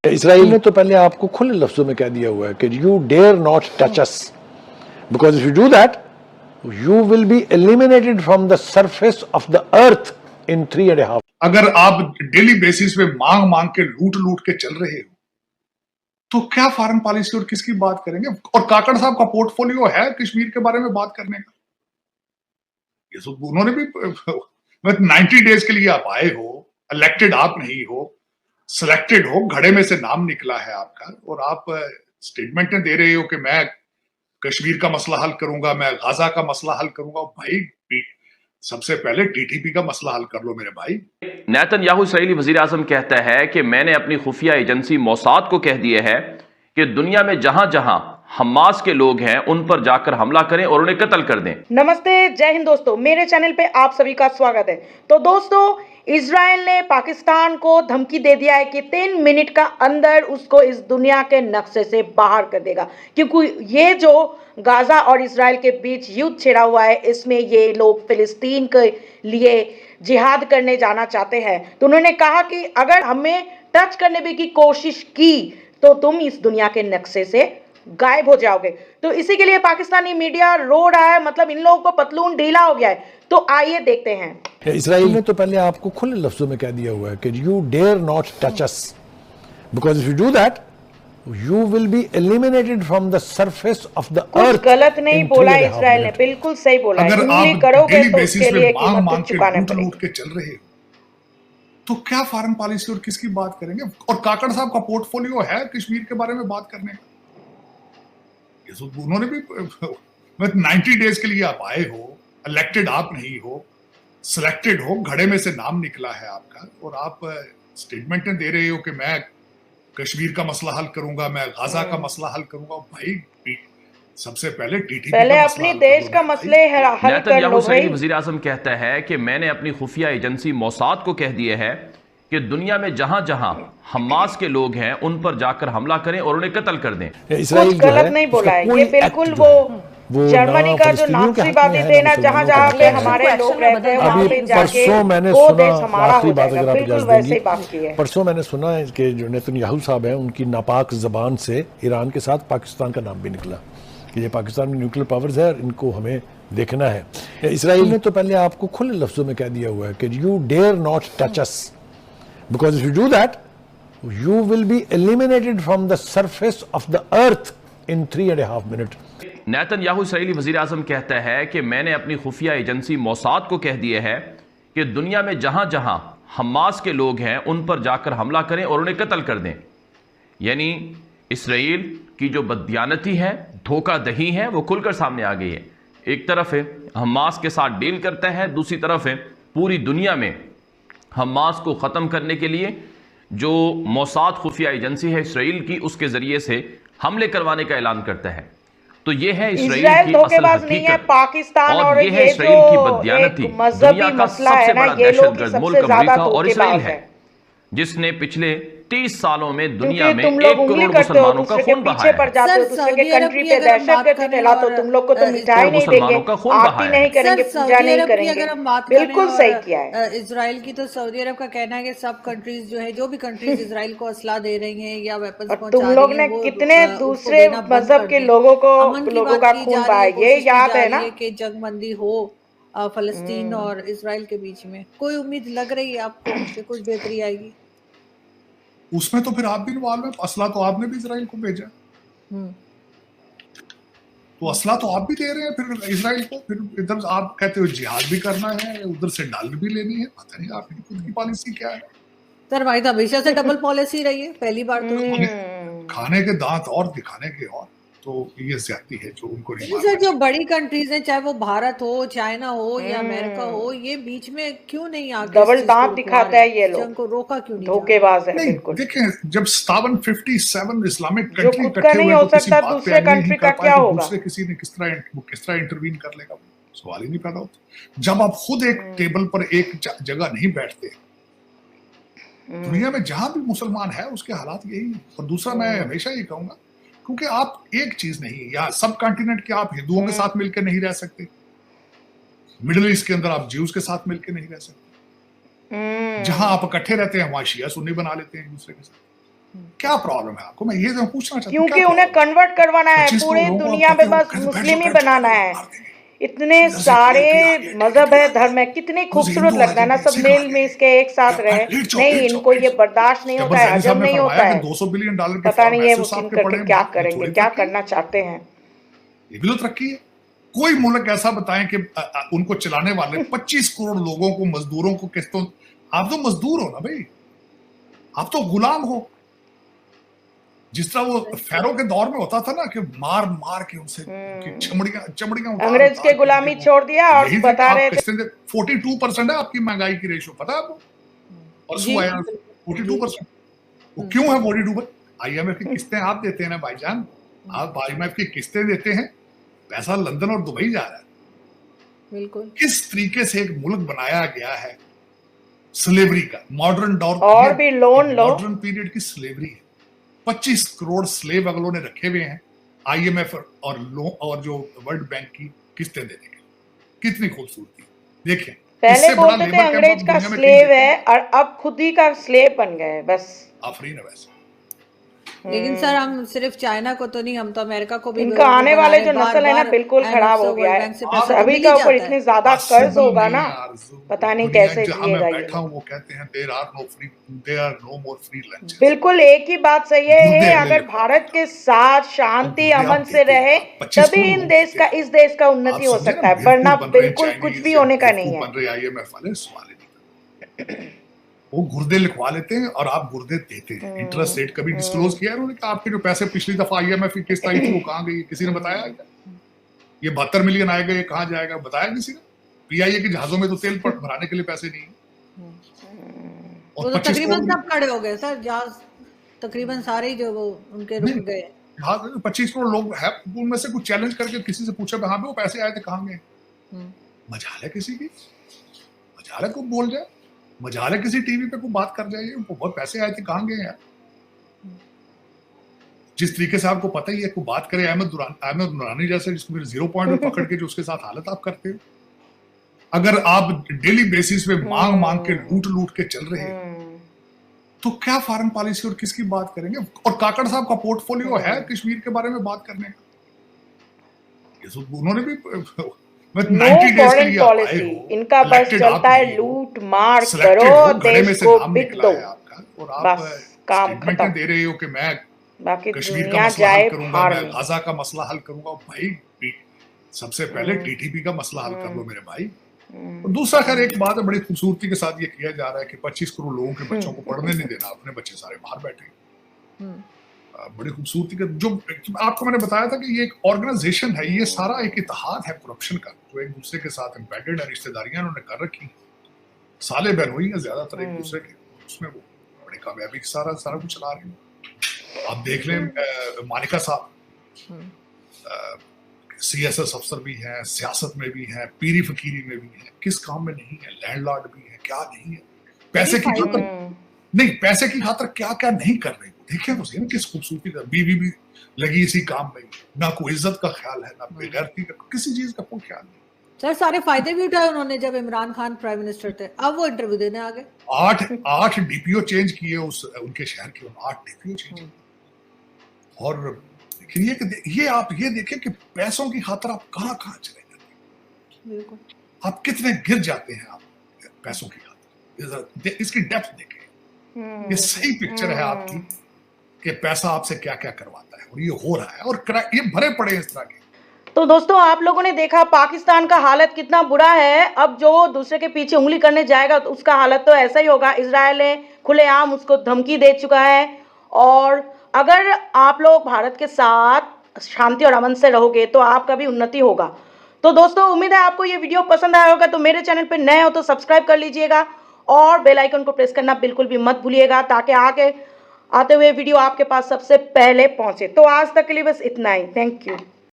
Israel ने तो पहले आपको खुले लफ्जों में कह दिया हुआ है कि you dare not touch us, because if you do that you will be eliminated from the surface of the earth in 3.5। अगर आप डेली बेसिस पे मांग मांग के लूट लूट के चल रहे हो तो क्या फॉरेन पॉलिसी और किसकी बात करेंगे? और काकड़ साहब का पोर्टफोलियो है कश्मीर के बारे में बात करने का। ये तो उन्होंने भी 90 डेज के लिए आप आए हो, इलेक्टेड आप नहीं हो, सिलेक्टेड हो, घड़े में से नाम निकला है आपका, और आप स्टेटमेंटें दे रहे हो कि मैं कश्मीर का मसला हल करूंगा, मैं गाजा का मसला हल करूंगा। भाई सबसे पहले टीटीपी का मसला हल कर लो मेरे भाई। नेतन्याहू इसराइली वजीर आजम कहता है कि मैंने अपनी खुफिया एजेंसी मोसाद को कह दिया है कि दुनिया में जहां जहां हमास के लोग हैं उन पर जाकर हमला करें और उन्हें कत्ल कर दें। नमस्ते, जय हिंद दोस्तों, मेरे चैनल पे आप सभी का स्वागत है। तो दोस्तों, इजराइल ने पाकिस्तान को धमकी दे दिया है कि 3 मिनट का अंदर उसको इस दुनिया के नक्शे से बाहर कर देगा, क्योंकि ये जो गाजा और इजराइल के बीच युद्ध छिड़ा हुआ है, इसमें ये लोग फिलिस्तीन के लिए जिहाद करने जाना चाहते हैं। तो उन्होंने कहा कि अगर हमें टच करने भी की कोशिश की तो तुम इस दुनिया के नक्शे से गायब हो जाओगे। तो इसी के लिए पाकिस्तानी मीडिया रो रहा है, मतलब इन लोगों को पतलून ढीला हो गया है। तो आइए देखते हैं। इसराइल ने तो पहले आपको खुले लफ्जों में कह दिया हुआ है कि you dare not touch us, because if you do that you will be eliminated from the surface of the earth. गलत नहीं बोला इसराइल ने, बिल्कुल सही बोला। अगर आप करोगे डेली तो बेसिस उसके पे लिए मांग मांग कीमत के चुकाना लूट पड़ेगा। लूट के चल रहे हो तो क्या फॉरेन पॉलिसी और किसकी बात करेंगे? और काकड़ साहब का पोर्टफोलियो है कश्मीर के बारे में बात करने का। ये तो उन्होंने भी 90 डेज के लिए आप आए हो, इलेक्टेड आप नहीं हो, सिलेक्टेड हो, घड़े में से नाम निकला है आपका, और आप स्टेटमेंटें दे रहे हो कि मैं कश्मीर का मसला हल करूंगा, मैं गाजा का मसला हल करूंगा। भाई सबसे पहले टीटीपी पहले अपने देश का मसले हल कर लो भाई। वजीर आजम कहता है कि मैंने अपनी खुफिया एजेंसी मोसाद को कह दिया है कि दुनिया में जहां जहां हमास के लोग हैं उन पर जाकर हमला करें और उन्हें कत्ल कर दें। कुछ गलत नहीं बोला है, ये बिल्कुल वो जर्मनी का जो नाजीवादी थे ना, जहां जहां पे हमारे लोग रहते हैं वहां पे जाके वो देश हमारा हो जाएगा, बिल्कुल वैसे ही बात की है। परसों मैंने सुना है कि जो नेतन्याहू साहब हैं उनकी नापाक जबान से ईरान के साथ पाकिस्तान का नाम भी निकला कि ये पाकिस्तान में न्यूक्लियर पावर्स है, इनको हमें देखना है। इसराइल ने तो पहले आपको खुले लफ्जों में कह दिया हुआ है कि you dare not touch us, because if you do that you will be eliminated from the surface of the earth in 3.5 minute. Netanyahu Israeli वजीर आजम कहता है कि मैंने अपनी खुफिया एजेंसी मोसाद को कह दिया है कि दुनिया में जहां जहां हमास के लोग हैं उन पर जाकर हमला करें और उन्हें कत्ल कर दें। यानी इसराइल की जो बददियानती है, धोखादही है, वो खुलकर सामने आ गई है। एक तरफ है हमास के साथ डील करता है, दूसरी तरफ है पूरी दुनिया में हमास को ख़त्म करने के लिए जो मोसाद खुफिया एजेंसी है इसराइल की, उसके ज़रिए से हमले करवाने का ऐलान करता है। तो ये है इसराइल की असल हकीकत, पाकिस्तान और ये है इसराइल की बददियानती। दुनिया का सबसे बड़ा दहशतगर्द मुल्क अमेरिका और इसराइल है, जिसने पिछले 30 सालों में दुनिया में 1 करोड़ मुसलमानों का खून बहाया है। दूसरे के कंट्री पे दहशतगर्दी फैलाते हो तुम लोग को, तो मिठाई नहीं देंगे, आरती नहीं करेंगे, पूजा नहीं करेंगे। बिल्कुल सही किया है। इजराइल की तो सऊदी अरब का कहना है कि सब कंट्रीज जो है, जो भी कंट्रीज इजराइल को असला दे रही हैं या वेपन्स पहुंचा रही हैं, तुम लोग ने कितने दूसरे मजहब के लोगों का खून बहाया, ये याद है ना कि जंगबंदी हो फलस्तीन और इजराइल के बीच में। कोई उम्मीद लग रही है आपको कि कुछ बेहतरी आएगी? उसमें तो फिर आप भी इन्वॉल्व है, असला तो आपने भी इजराइल को भेजा, तो असला तो आप भी दे रहे हैं फिर इजराइल को, फिर इधर आप कहते हो जिहाद भी करना है, उधर से डॉलर भी लेनी है। पता नहीं आपकी खुद की पॉलिसी क्या है। सर भाई तो हमेशा से डबल पॉलिसी रही है, पहली बार तो खाने के दांत और दिखाने के और, तो ये ज्यादती है जो उनको नहीं। सर जो बड़ी कंट्रीज हैं, चाहे वो भारत हो, चाइना हो या अमेरिका हो, ये बीच में क्यों नहीं आके डबल दांत दिखाता है ये लोग, जंग को रोका क्यों नहीं? धोखेबाज है बिल्कुल। देखें, जब 57 इस्लामिक कंट्री खुद का नहीं हो सकता, दूसरे कंट्री का क्या होगा? दूसरे किसी ने किस तरह इंटरवीन कर लेगा, सवाल ही नहीं पैदा होता। जब आप खुद एक टेबल पर एक जगह नहीं बैठते, दुनिया में जहां भी मुसलमान है उसके हालात यही है। और दूसरा मैं हमेशा ये कहूंगा, क्योंकि आप एक चीज नहीं, या सब कॉन्टिनेंट के आप हिंदुओं के साथ मिलकर नहीं रह सकते, मिडिल ईस्ट के अंदर आप ज्यूज के साथ मिलकर नहीं रह सकते, जहां आप इकट्ठे रहते हैं वहां शिया सुन्नी बना लेते हैं एक दूसरे के साथ। क्या प्रॉब्लम है आपको? मैं ये तो पूछना चाहता हूँ, क्योंकि क्या उन्हें प्रॉब्लम? कन्वर्ट करवाना है 25 पूरे करोड़ लोगों को दुनिया आप में, कहते हो, बस कहते बैठ मुस्लिम जाओ, ही बैठ जाओ, बनाना है। मार देंगे। इतने इधर से सारे TNT आ गया, मजहब TNT है, आ गया। धर्म है, कितने उधर से खूबसूरत हिंदू आ लगता है ना, जाएंगे, सब सिख आ मिल मिल जाएंगे। के एक साथ क्या रहे। लेट जाओ, नहीं, लेट जाओ, इनको लेट ये जाओ। बर्दाश्त नहीं होता शहबाज है, अली हजम साहब ने नहीं फरमाया होता कि है। $200 बिलियन के पता फॉर्म नहीं ये ऐसे साहब मुस्लिम के करके पड़े क्या हैं, ये करेंगे, थोड़ी क्या तरक्की है। करना चाहते हैं। ये भी तो तरक्की है। कोई मुल्क ऐसा बताएं कि उनको चलाने वाले 25 करोड़ लोगों को, मजदूरों को किस्तों, आप तो मजदूर हो ना भाई, आप तो गुलाम हो। जिस तरह वो फैरो के दौर में होता था ना कि मार मार के उनसे उनकी चमड़ियां उतार अंग्रेज के उतार के गुलामी उनको, छोड़ दिया और यही बता आप रहे थे। किस्तें 42% है आपकी महंगाई की रेशो, पता है आपको? और जी आया बिल्कुल, जी 42%। वो हम्म, क्यों है 42%? IMF की किस्तें आप देते हैं ना भाईजान, आप IMF की किस्तें देते हैं, पैसा लंदन और दुबई जा रहा है। बिल्कुल। किस तरीके से एक मुल्क बनाया गया है स्लेवरी का, मॉडर्न दौर, और ये भी लोन लो। मॉडर्न पीरियड की स्लेवरी है। 25 करोड़ स्लेव अगलों ने रखे हुए हैं IMF और जो वर्ल्ड बैंक की किस्तें देने के लिए। कितनी खूबसूरती, देखें, पहले इससे बड़ा बोलते थे लेबर कैंप अंग्रेज आप का दुनिया में कहीं स्लेव देखते है हैं? और अब खुद ही का स्लेव बन गए बस। आफरीन है वैसे। लेकिन सर हम सिर्फ चाइना को तो नहीं, हम तो अमेरिका को भी इनका वो आने बढ़ा वाले रहे जो हैं, बार नस्ल है ना, बार बिल्कुल IMF खराब से, हो गया वर्ल्ड है। बैंक से आप पैसा तो सभी मिल का ही ऊपर जाता है। इतने ज्यादा कर्ज पॉसिबल होगा नहीं ना, है आरज़ू। पता नहीं दुनिया कैसे जहां मैं जिएगा ये बैठा हूं लोग। वो कहते हैं there are no more free lunches. बिल्कुल एक ही बात सही गुर्दे है, अगले अगर लिखवा भारत देते के हैं साथ और शांति गुर्दे अमन आप से देते हैं, रहे, आप 25 तभी करोड़ इन लोग देश देते का, हैं। इस देश का आप उन्नति हो समझे ना, सकता है, वरना बेवकूफ बन रहे हैं बिल्कुल कुछ भी चाइनीज या होने का नहीं बेवकूफ है। बन रहे IMF वाले, सवाल ही नहीं। वो गुर्दे लिखवा लेते हैं और आप गुर्दे देते हैं। इंटरेस्ट रेट कभी डिस्क्लोज किया है उन्होंने कि आपके जो पैसे पिछली दफा IMF की किस्त आई थी वो कहाँ गई? किसी ने बताया क्या? ये 72 मिलियन आएगा, ये कहाँ जाएगा, बताया किसी ने? PIA के जहाजों में तो तेल भराने के लिए पैसे नहीं है। वो और तो 25 तकरीबन करोड़ सब खड़े हो गए सर, जहाज तकरीबन सारे ही जो वो उनके रुक नहीं, गए। जहाज 25 करोड़ लोग हैं, उनमें से कुछ चैलेंज करके किसी से पूछा हाँ पे वो पैसे आए थे, कहाँ गए? हम्म, मजाल है किसी की, मजाल है, कोई बोल जाए, मजाल है किसी टीवी पे कोई बात कर जाए, उनको बहुत पैसे आए थे, कहाँ गए यार? जिस तरीके से आपको पता ही है, कोई बात करे अहमद नुरानी जैसे, जिसको मेरे 0 पॉइंट में पकड़ के जो उसके साथ हालत आप करते हो, अगर आप डेली बेसिस पे मांग मांग के लूट लूट के चल रहे हो, तो क्या फॉरेन पॉलिसी और किसकी बात करेंगे? और काकड़ साहब का पोर्टफोलियो है कश्मीर के बारे में बात करने का, ये सब उन्होंने भी नो 90 डेज के फॉरेन लिए आप आए पॉलिसी, हो, इनका बस इलेक्टेड चलता आप है ही हो, लूट मार सिलेक्टेड करो, हो, घड़े में देश से को नाम बिक निकला दो, है आपका, और आप बस काम स्टेटमेंटें खत्म। दे रहे हो कि मैं बाकी कश्मीर का दुनिया मसला हल जाए करूंगा, भाड़ मैं में। गाजा का मसला हल करूंगा। भाई सबसे पहले TTP का मसला हल कर लो मेरे भाई। और दूसरा, खैर एक बात है, बड़ी खूबसूरती के साथ ये किया जा रहा है कि 25 करोड़ लोगों के बच्चों को पढ़ने नहीं देना, अपने बच्चे सारे बाहर बैठे। बड़ी खूबसूरती का, जो आपको मैंने बताया था कि ये एक ऑर्गेनाइजेशन है, ये सारा एक इत्तेहाद है करप्शन का, जो एक दूसरे के साथ एम्बेडेड है, रिश्तेदारियां उन्होंने कर रखी, साले बहनोई है ज्यादातर एक दूसरे के, उसमें वो बड़ी कामयाबी के सारा कुछ चला रहे हैं। आप देख लें मानिका साहब CSS अफसर भी हैं, सियासत में भी हैं, पीरी फकीरी में भी हैं, किस काम में नहीं है, लैंडलॉर्ड भी है, क्या नहीं है, पैसे की खातर नहीं, पैसे की खातर क्या क्या नहीं कर रहे, देखिए तो सही ना किस खूबसूरती का, बीवी भी लगी इसी काम में, ना कोई इज्जत का ख्याल है, ना बेगैरती का, किसी चीज का कोई ख्याल नहीं। सर सारे फायदे भी उठाए उन्होंने जब इमरान खान प्राइम मिनिस्टर थे, अब वो इंटरव्यू देने आ गए। 8 DPO चेंज किए उनके शहर के, 8 DPO चेंज किए। और ये आप ये देखें कि पैसों की खातर आप कहाँ चले जाते हैं, बिल्कुल, आप कितने गिर जाते हैं आप पैसों की खातर। इसकी डेप्थ देखें, ये सही पिक्चर है आपकी कि पैसा आपसे क्या क्या करवाता है, और ये हो रहा है, और ये भरे पड़े हैं इस तरह के। तो दोस्तों आप लोगों ने देखा पाकिस्तान का हालत कितना बुरा है। अब जो दूसरे के पीछे उंगली करने जाएगा तो उसका हालत तो ऐसा ही होगा। इजराइल ने खुलेआम उसको धमकी दे चुका है, और अगर आप लोग भारत के साथ शांति और अमन से रहोगे तो आपका भी उन्नति होगा। तो दोस्तों उम्मीद है आपको ये वीडियो पसंद आया होगा। तो मेरे चैनल पर नए हो तो सब्सक्राइब कर लीजिएगा और बेल आइकन को प्रेस करना बिल्कुल भी मत भूलिएगा, ताकि आगे आते हुए वीडियो आपके पास सबसे पहले पहुंचे। तो आज तक के लिए बस इतना ही। Thank you.